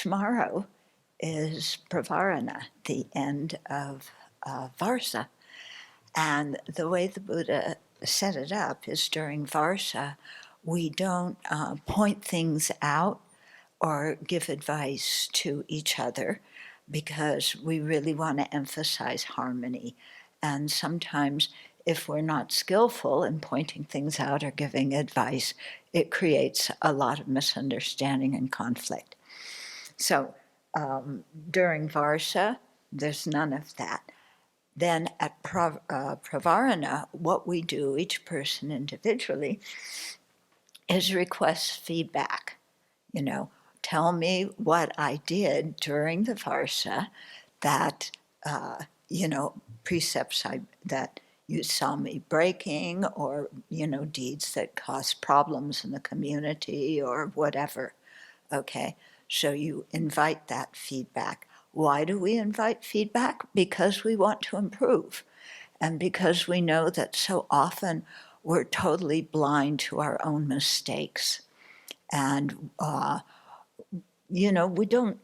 tomorrow is Pravarana, the end of Varsa. And the way the Buddha set it up is during Varsa, we don't point things out or give advice to each other because we really want to emphasize harmony. And sometimes, if we're not skillful in pointing things out or giving advice, it creates a lot of misunderstanding and conflict. So during Varsa, there's none of that. Then at Pravarana, what we do, each person individually, is request feedback. You know, tell me what I did during the Varsa that, precepts that you saw me breaking, or, deeds that cause problems in the community or whatever. Okay, so you invite that feedback. Why do we invite feedback? Because we want to improve, and because we know that so often we're totally blind to our own mistakes. And, we don't,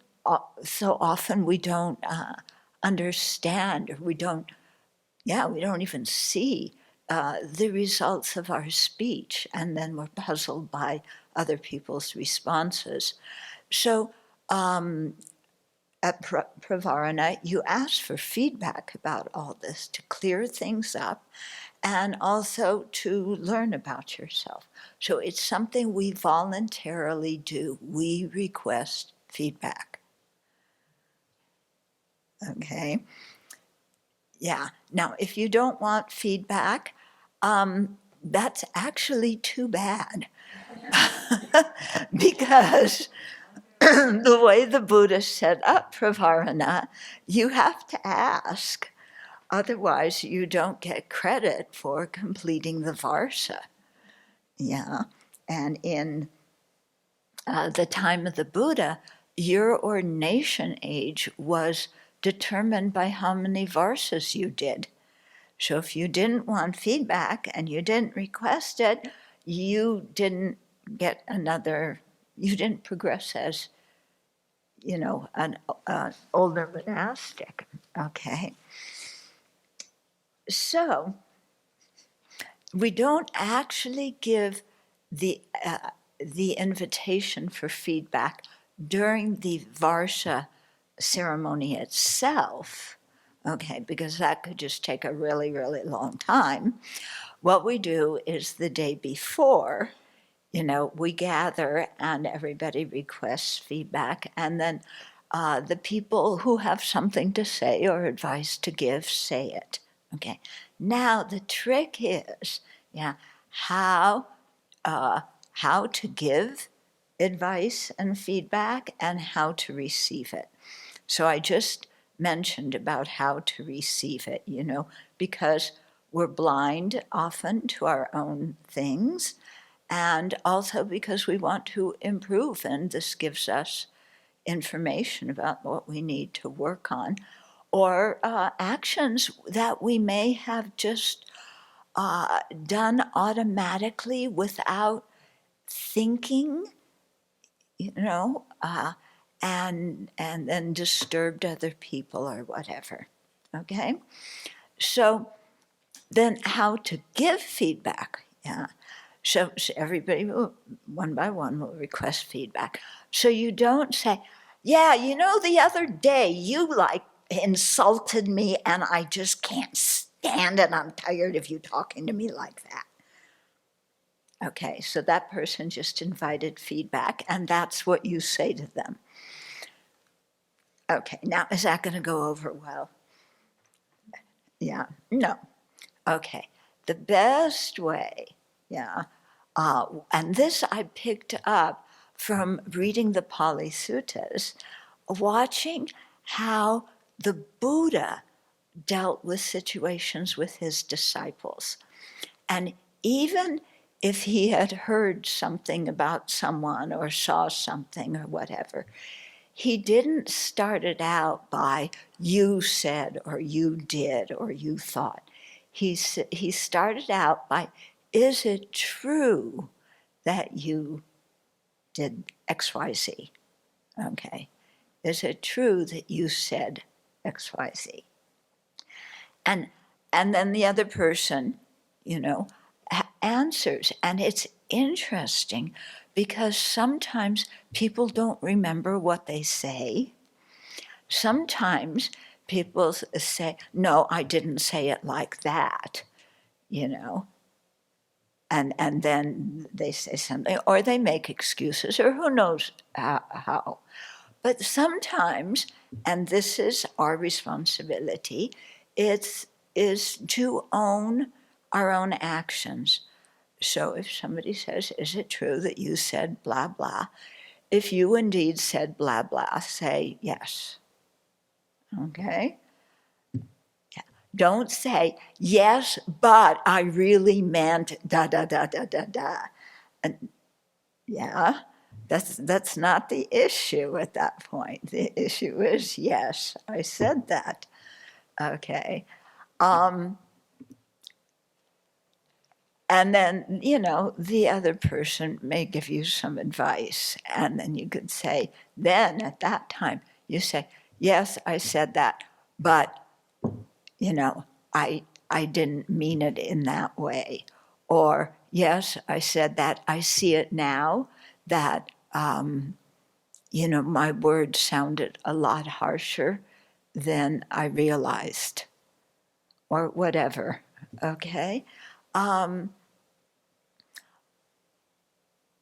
so often we don't understand, or we don't even see the results of our speech, and then we're puzzled by other people's responses. So at Pravarana, you ask for feedback about all this to clear things up and also to learn about yourself. So it's something we voluntarily do. We request feedback. Okay? Yeah. Now, if you don't want feedback, that's actually too bad. Because the way the Buddha set up Pravarana, you have to ask. Otherwise, you don't get credit for completing the Varsa. Yeah. And in the time of the Buddha, your ordination age was determined by how many Varsas you did. So if you didn't want feedback and you didn't request it, you didn't get you didn't progress as, an older monastic. Okay. So we don't actually give the invitation for feedback during the Varsa ceremony itself, okay, because that could just take a really, really long time. What we do is the day before, we gather and everybody requests feedback, and then the people who have something to say or advice to give say it. Okay. Now the trick is, how to give advice and feedback and how to receive it. So I just mentioned about how to receive it, because we're blind often to our own things, and also because we want to improve, and this gives us information about what we need to work on, or actions that we may have just done automatically without thinking, and then disturbed other people or whatever. Okay? So then how to give feedback. Yeah. So everybody one by one will request feedback. So you don't say, the other day you insulted me and I just can't stand it. I'm tired of you talking to me like that. Okay, so that person just invited feedback, and that's what you say to them. Okay, now is that going to go over well? Yeah, no. Okay, the best way, and this I picked up from reading the Pali Suttas, watching how the Buddha dealt with situations with his disciples. And even if he had heard something about someone or saw something or whatever, he didn't start it out by you said or you did or you thought. He started out by, is it true that you did XYZ? Okay. is it true that you said XYZ? And then the other person, answers. And it's interesting because sometimes people don't remember what they say. Sometimes people say, no, I didn't say it like that, and then they say something, or they make excuses, or who knows how. But sometimes, and this is our responsibility, is to own our own actions. So if somebody says, is it true that you said blah, blah? If you indeed said blah, blah, say yes. Okay? Yeah. Don't say, yes, but I really meant da, da, da, da, da, da. And yeah, that's not the issue at that point. The issue is, yes, I said that. Okay. And then, the other person may give you some advice. And then you could say, then at that time, you say, yes, I said that, but, I didn't mean it in that way. Or, yes, I said that, I see it now that, my words sounded a lot harsher than I realized, or whatever, okay?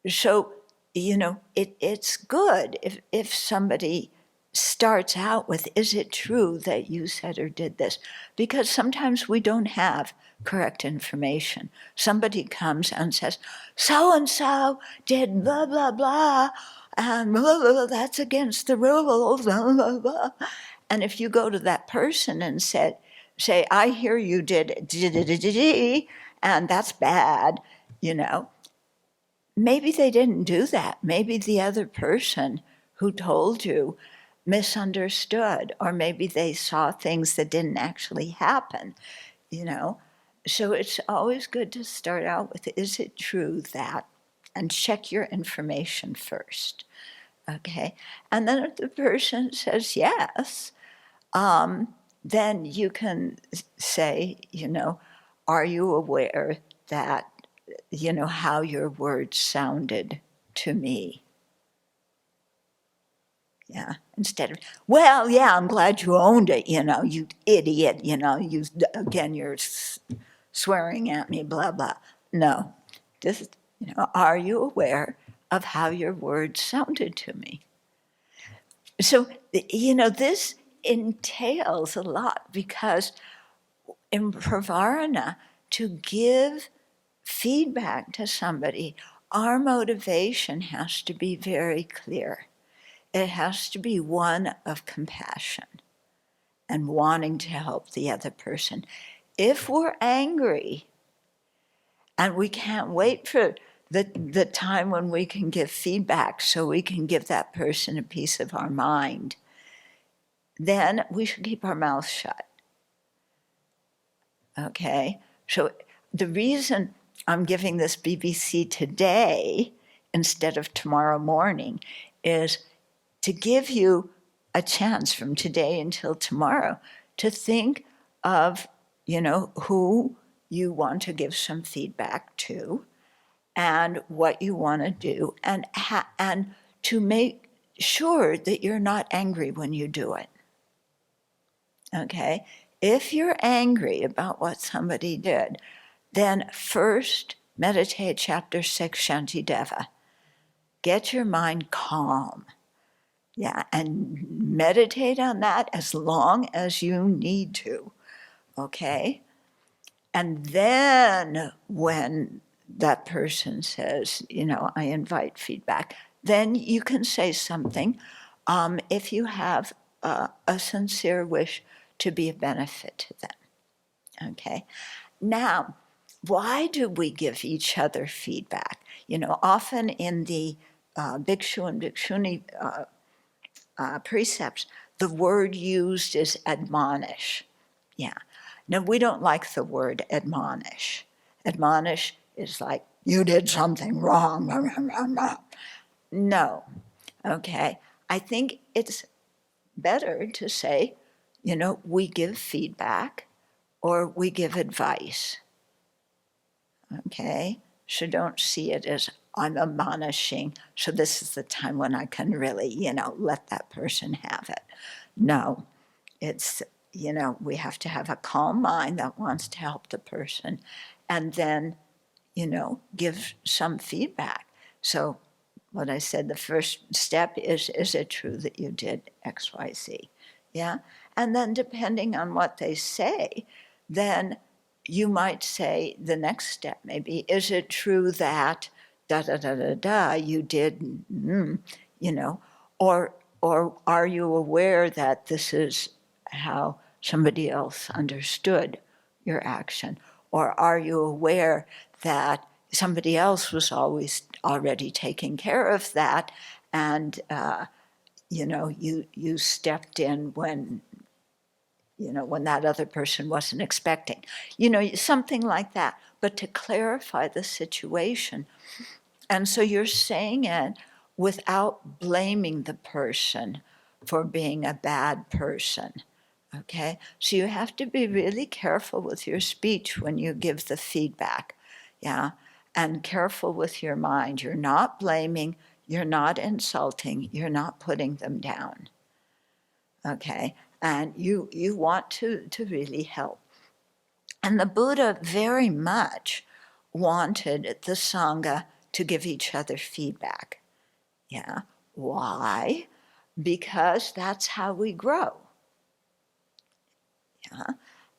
So, it's good if somebody starts out with, is it true that you said or did this? Because sometimes we don't have correct information. Somebody comes and says, so-and-so did blah, blah, blah, and blah, blah, blah, that's against the rules, blah, blah, blah. And if you go to that person and say, I hear you did, and that's bad, maybe they didn't do that. Maybe the other person who told you misunderstood, or maybe they saw things that didn't actually happen, So it's always good to start out with, is it true that, and check your information first, okay? And then if the person says yes, then you can say, are you aware that, how your words sounded to me? Yeah, instead of, well, yeah, I'm glad you owned it, you idiot, you're swearing at me, blah, blah. No, this, are you aware of how your words sounded to me? So, this entails a lot, because in Pravarana, to give feedback to somebody, our motivation has to be very clear. It has to be one of compassion and wanting to help the other person. If we're angry and we can't wait for the time when we can give feedback so we can give that person a piece of our mind, then we should keep our mouth shut. Okay? So the reason I'm giving this BBC today instead of tomorrow morning is to give you a chance from today until tomorrow to think of, who you want to give some feedback to and what you want to do, and to make sure that you're not angry when you do it. Okay? If you're angry about what somebody did, then first meditate chapter 6, Shantideva. Get your mind calm. Yeah, and meditate on that as long as you need to, okay? And then when that person says, I invite feedback, then you can say something if you have a sincere wish to be a benefit to them, okay? Now, why do we give each other feedback? Often in the bhikshu and bhikshuni precepts, the word used is admonish. Yeah. Now, we don't like the word admonish. Admonish is like, you did something wrong. No. Okay. I think it's better to say, we give feedback or we give advice. Okay? So don't see it as I'm admonishing, so this is the time when I can really, let that person have it. No, it's, we have to have a calm mind that wants to help the person and then, give some feedback. So what I said, the first step is it true that you did X, Y, Z? Yeah? And then depending on what they say, then you might say the next step maybe, is it true that you did, or are you aware that this is how somebody else understood your action? Or are you aware that somebody else was always already taking care of that, and you stepped in when that other person wasn't expecting, something like that, but to clarify the situation. And so you're saying it without blaming the person for being a bad person. Okay, so you have to be really careful with your speech when you give the feedback, yeah, and careful with your mind. You're not blaming, you're not insulting, you're not putting them down, okay, and you want to really help. And the Buddha very much wanted the Sangha to give each other feedback, yeah. Why? Because that's how we grow. Yeah.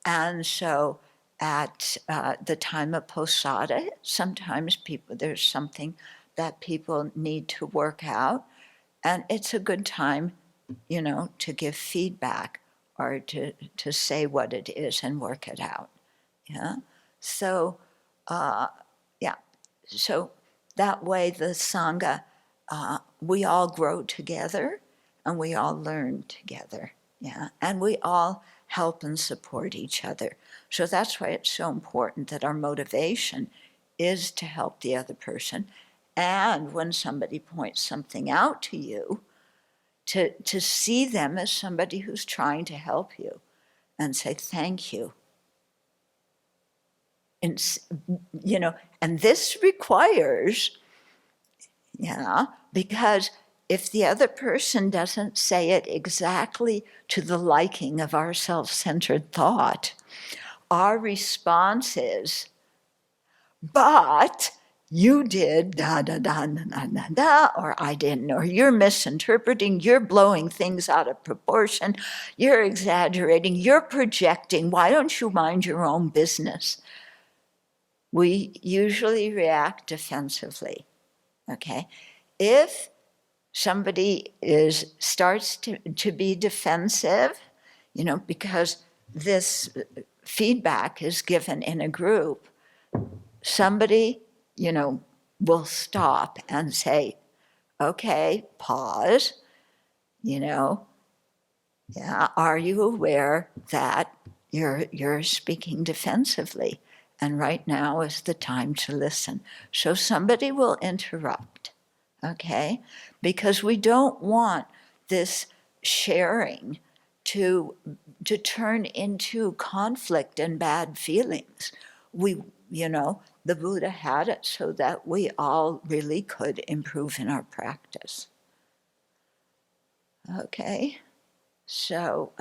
And so at the time of posada, sometimes there's something that people need to work out, and it's a good time, to give feedback or to say what it is and work it out. Yeah. So, yeah. So that way the Sangha, we all grow together and we all learn together. Yeah. And we all help and support each other. So that's why it's so important that our motivation is to help the other person. And when somebody points something out to you, to see them as somebody who's trying to help you and say, thank you. And, and this requires, because if the other person doesn't say it exactly to the liking of our self-centered thought, our response is, but you did da da da da da da, or I didn't, or you're misinterpreting, you're blowing things out of proportion, you're exaggerating, you're projecting, why don't you mind your own business? We usually react defensively, okay? If somebody starts to be defensive, because this feedback is given in a group, somebody, will stop and say, okay, pause, are you aware that you're speaking defensively? And right now is the time to listen. So somebody will interrupt, okay? Because we don't want this sharing to turn into conflict and bad feelings. The Buddha had it so that we all really could improve in our practice. Okay, so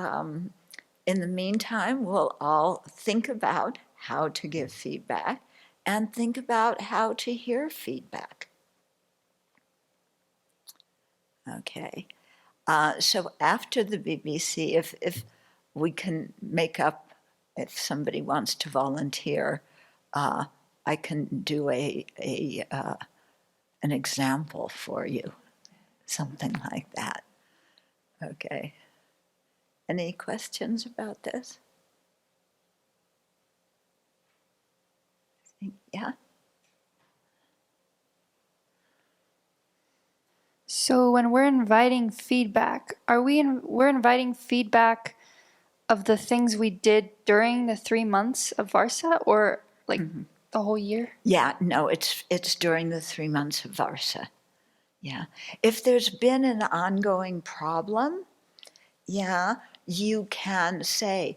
in the meantime, we'll all think about how to give feedback and think about how to hear feedback. Okay, so after the BBC, if we can make up, if somebody wants to volunteer, I can do an example for you, something like that. Okay. Any questions about this? Yeah. So when we're inviting feedback, we're inviting feedback of the things we did during the 3 months of Varsa, or like the whole year? Yeah, no, it's during the 3 months of Varsa. Yeah. If there's been an ongoing problem, yeah, you can say,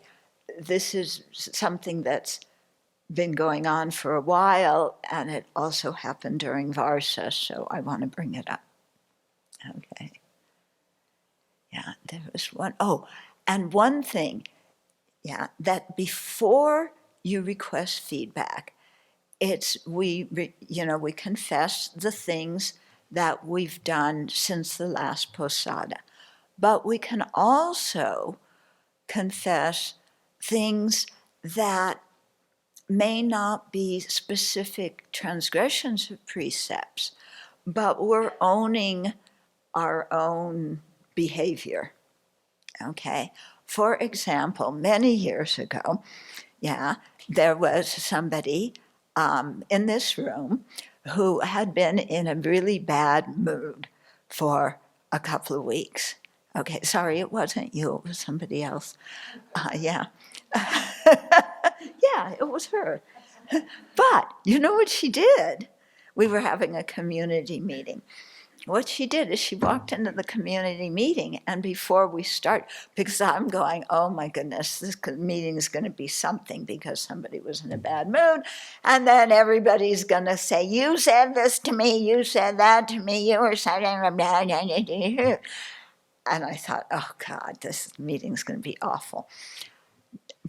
this is something that's been going on for a while, and it also happened during Varsa, so I want to bring it up. Okay. Yeah, there was one. Oh, and one thing, yeah, that before you request feedback, we confess the things that we've done since the last posada, but we can also confess things that may not be specific transgressions of precepts, but we're owning our own behavior. Okay. For example, many years ago, yeah, there was somebody in this room who had been in a really bad mood for a couple of weeks. Okay, sorry, it wasn't you, it was somebody else. Yeah. Yeah, it was her. But you know what she did? We were having a community meeting. What she did is she walked into the community meeting, and before we start, because I'm going, oh my goodness, this meeting is going to be something because somebody was in a bad mood, and then everybody's going to say, you said this to me, you said that to me, you were saying, and I thought, oh God, this meeting's going to be awful.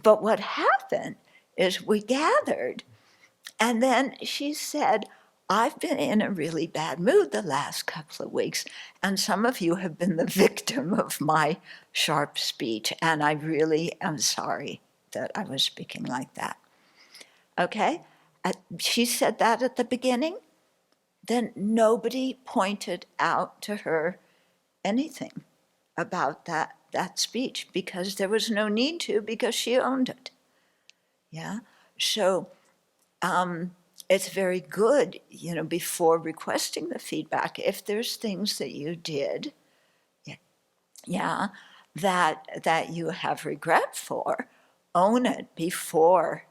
But what happened is we gathered, and then she said, I've been in a really bad mood the last couple of weeks, and some of you have been the victim of my sharp speech, and I really am sorry that I was speaking like that. Okay? She said that at the beginning, then nobody pointed out to her anything about that speech because there was no need to, because she owned it. Yeah? So, it's very good, before requesting the feedback, if there's things that you did, yeah, that you have regret for, own it before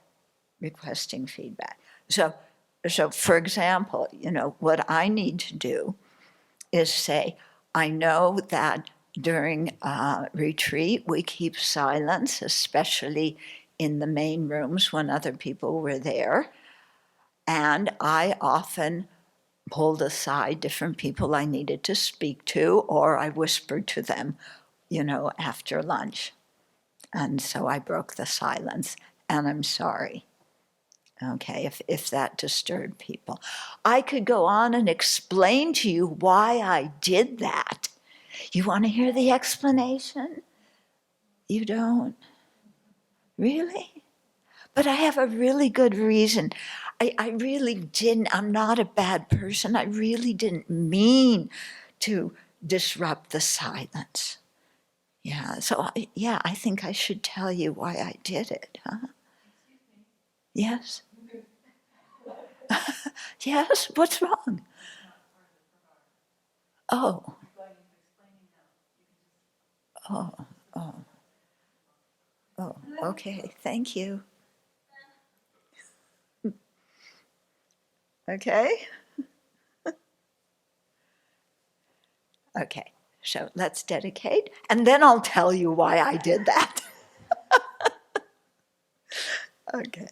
requesting feedback. So for example, what I need to do is say, I know that during retreat we keep silence, especially in the main rooms when other people were there. And I often pulled aside different people I needed to speak to, or I whispered to them, after lunch. And so I broke the silence, and I'm sorry, okay, if that disturbed people. I could go on and explain to you why I did that. You want to hear the explanation? You don't? Really? But I have a really good reason. I really didn't, I'm not a bad person. I really didn't mean to disrupt the silence. Yeah, so I think I should tell you why I did it, huh? Yes? Yes, what's wrong? Oh. Oh, oh, oh, okay, thank you. Okay? Okay, so let's dedicate, and then I'll tell you why I did that. Okay.